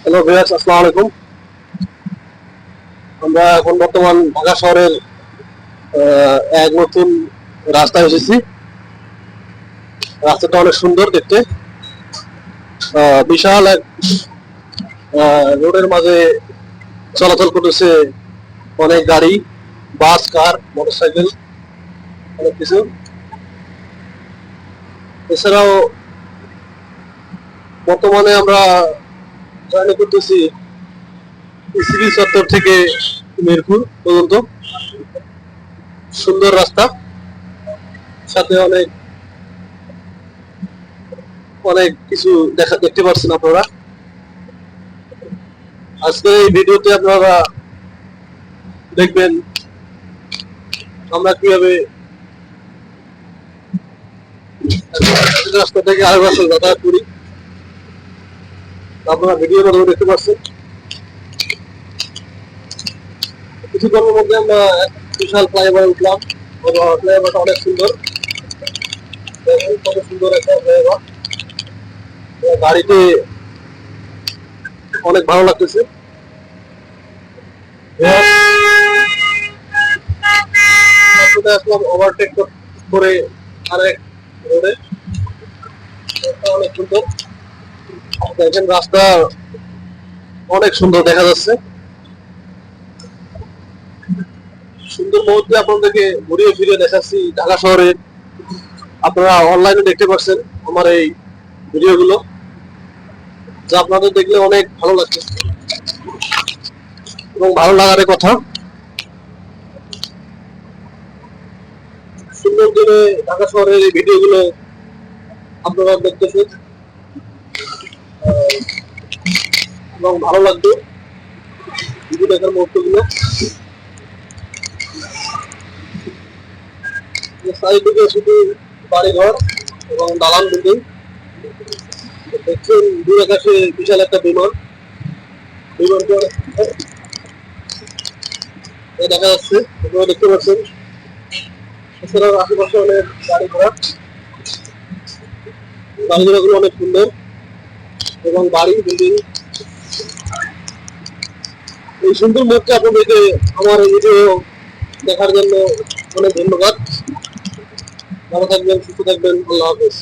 Hello viewers, আসসালামু আলাইকুম। আমরা এখন বর্তমান ঢাকা শহরের এক নতুন রাস্তায় এসেছি। রাস্তাটা অনেক সুন্দর দেখতে। বিশাল এক রোডের মাঝে চলাচল করতেছে অনেক গাড়ি, বাস, কার, মোটরসাইকেল, অনেক কিছু। এছাড়াও বর্তমানে আমরা জার্নি করতেছি সিভিল চত্বর থেকে মিরপুর পর্যন্ত। সুন্দর রাস্তা, সাথে অনেক অনেক কিছু দেখতে পাচ্ছেন আপনারা। আজকে এই ভিডিওতে আপনারা দেখবেন আমরা কিভাবে রাস্তা থেকে আরেক রাস্তায় যাতায়াত করি। আপনারা ভিডিওর মাধ্যমে দেখতে পাচ্ছেন। কিছুক্ষণের মধ্যে আমরা বিশাল ফ্লাইওভারে উঠলাম। ফ্লাইওভারটা অনেক সুন্দর, কত সুন্দর একটা ফ্লাইওভার। গাড়িতে অনেক ভালো লাগতেছে। আসলাম ওভারটেক করে আরেক রোডে, অনেক সুন্দর। দেখেন রাস্তা অনেক সুন্দর দেখা যাচ্ছে। সুন্দর মুহূর্তে আপনাদেরকে ঘুরিয়ে ফিরিয়ে দেখাচ্ছি ঢাকা শহরে। আপনারা অনলাইনে দেখতে পাচ্ছেন আমার এই ভিডিওগুলো, যা আপনাদের দেখলে অনেক ভালো লাগছে এবং ভালো লাগার কথা। সুন্দর দিনে ঢাকা শহরের এই ভিডিওগুলো আপনারা দেখতেছেন এবং ভালো লাগবে ভিডিও দেখার মুহূর্তগুলো। চারিদিকে শুধু বাড়িঘর এবং দালান বিল্ডিং। দেখছেন দূর আকাশে বিশাল একটা বিমানটা দেখা যাচ্ছে, আপনারা দেখতে পাচ্ছেন। এছাড়াও আশেপাশে অনেক গাড়ি ঘোড়াগুলো অনেক সুন্দর এবং বাড়ি বিল্ডিং। এই সুন্দর মুহূর্তে আপনাদেরকে আমার এই ভিডিও দেখার জন্য অনেক ধন্যবাদ। ভালো থাকবেন, সুস্থ থাকবেন। আল্লাহ হাফেজ।